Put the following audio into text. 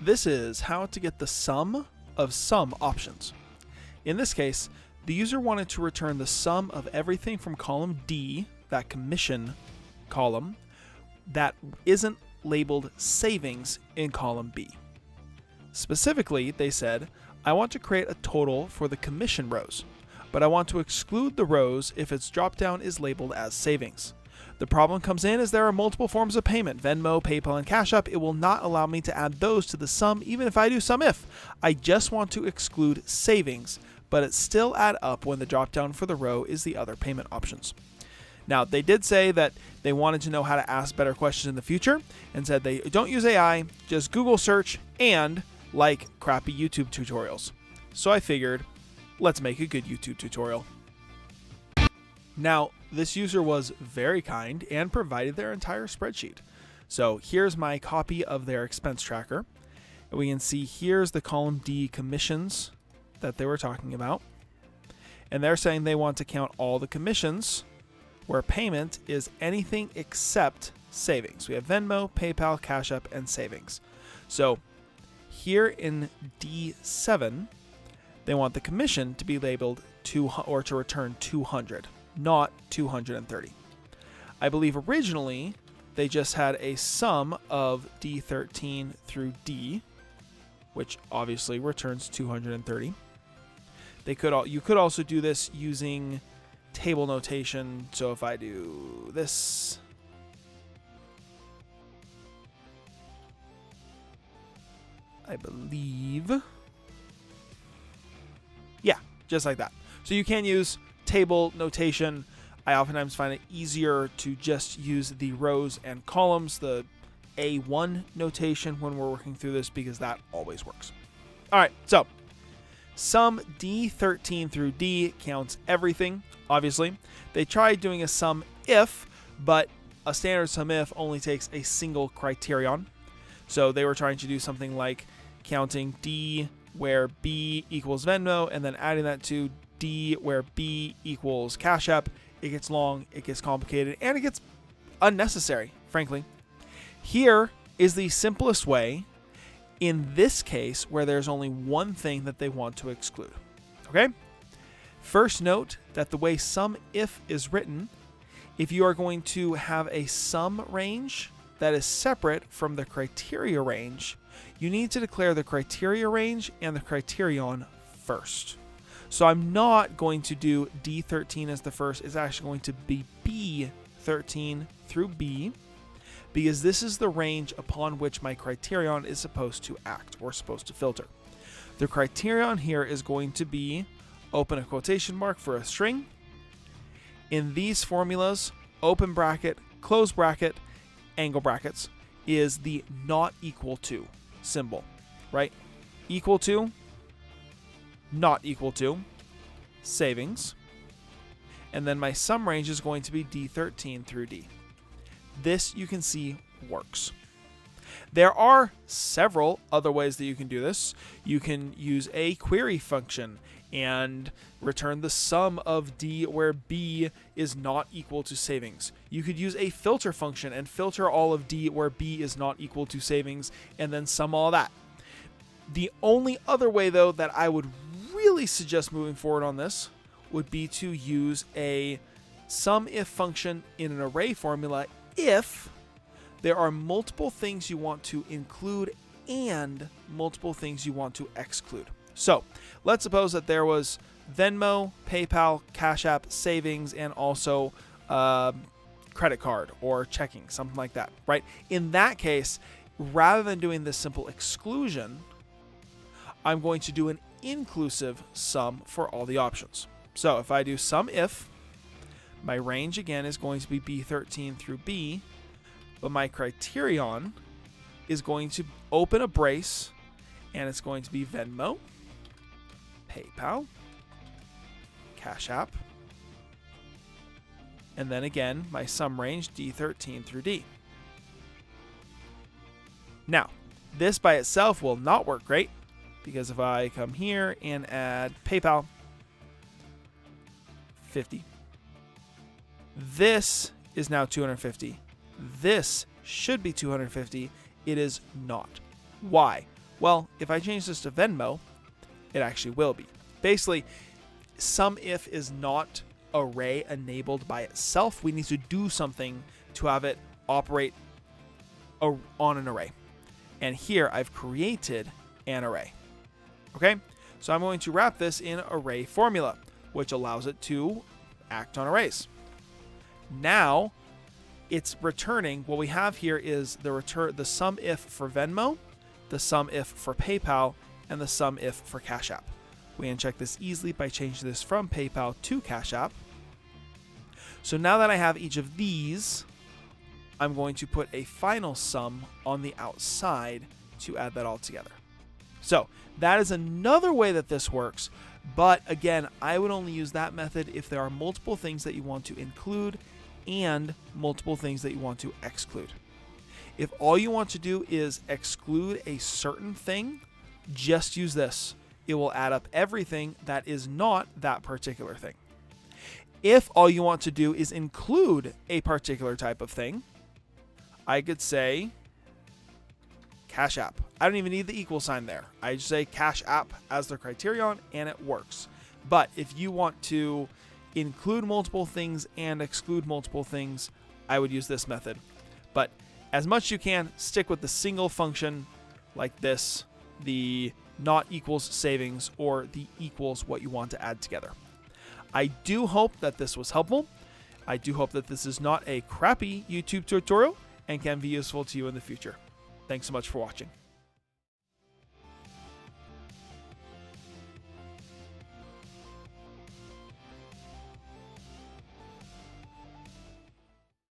This is how to get the sum of some options. In this case, the user wanted to return the sum of everything from column D, that commission column, that isn't labeled savings in column B. Specifically, they said, I want to create a total for the commission rows, but I want to exclude the rows if its dropdown is labeled as savings. The problem comes in as there are multiple forms of payment, Venmo, PayPal, and Cash App. It will not allow me to add those to the sum even if I do SUMIF. I just want to exclude savings, but it still add up when the dropdown for the row is the other payment options. Now, they did say that they wanted to know how to ask better questions in the future and said they don't use AI, just Google search and like crappy YouTube tutorials. So I figured, let's make a good YouTube tutorial. Now, this user was very kind and provided their entire spreadsheet. So here's my copy of their expense tracker. And we can see here's the column D commissions that they were talking about. And they're saying they want to count all the commissions where payment is anything except savings. We have Venmo, PayPal, Cash App, and savings. So here in D7, they want the commission to be labeled to return 200. Not 230. I believe originally they just had a sum of D13 through D, which obviously returns 230. You could also do this using table notation. So if I do this, I believe, yeah, just like that. So you can use table notation. I oftentimes find it easier to just use the rows and columns, the A1 notation when we're working through this, because that always works. All right, so sum D13 through D counts everything, obviously. They tried doing a sum if, but a standard sum if only takes a single criterion. So they were trying to do something like counting D where B equals Venmo and then adding that to D where B equals Cash App. It gets long, it gets complicated, and it gets unnecessary, frankly. Here is the simplest way in this case where there's only one thing that they want to exclude. Okay? First, note that the way SUMIF is written, if you are going to have a sum range that is separate from the criteria range, you need to declare the criteria range and the criterion first. So I'm not going to do D13 as the first. It's actually going to be B13 through B, because this is the range upon which my criterion is supposed to act or supposed to filter. The criterion here is going to be, open a quotation mark for a string. In these formulas, open bracket, close bracket, angle brackets is the not equal to symbol, right? Equal to, not equal to, savings, and then my sum range is going to be D13 through D. This, you can see, works. There are several other ways that you can do this. You can use a query function and return the sum of D where B is not equal to savings. You could use a filter function and filter all of D where B is not equal to savings and then sum all that. The only other way, though, that I would really suggest moving forward on this would be to use a SUMIF function in an array formula if there are multiple things you want to include and multiple things you want to exclude. So let's suppose that there was Venmo, PayPal, Cash App, savings, and also credit card or checking, something like that, right? In that case, rather than doing this simple exclusion, I'm going to do an inclusive sum for all the options. So if I do SUMIF, my range again is going to be B13 through B, but my criterion is going to open a brace, and it's going to be Venmo, PayPal, Cash App, and then again my sum range D13 through D. Now, this by itself will not work great, because if I come here and add PayPal, 50. This is now 250. This should be 250. It is not. Why? Well, if I change this to Venmo, it actually will be. Basically, SUMIF is not array enabled by itself. We need to do something to have it operate on an array. And here I've created an array. Okay, so I'm going to wrap this in array formula, which allows it to act on arrays. Now it's returning, what we have here is the SUMIF for Venmo, the SUMIF for PayPal, and the SUMIF for Cash App. We can check this easily by changing this from PayPal to Cash App. So now that I have each of these, I'm going to put a final sum on the outside to add that all together. So that is another way that this works. But again, I would only use that method if there are multiple things that you want to include and multiple things that you want to exclude. If all you want to do is exclude a certain thing, just use this. It will add up everything that is not that particular thing. If all you want to do is include a particular type of thing, I could say Cash App. I don't even need the equal sign there. I just say Cash App as the criterion and it works. But if you want to include multiple things and exclude multiple things, I would use this method. But as much as you can, stick with the single function like this, the not equals savings or the equals what you want to add together. I do hope that this was helpful. I do hope that this is not a crappy YouTube tutorial and can be useful to you in the future. Thanks so much for watching.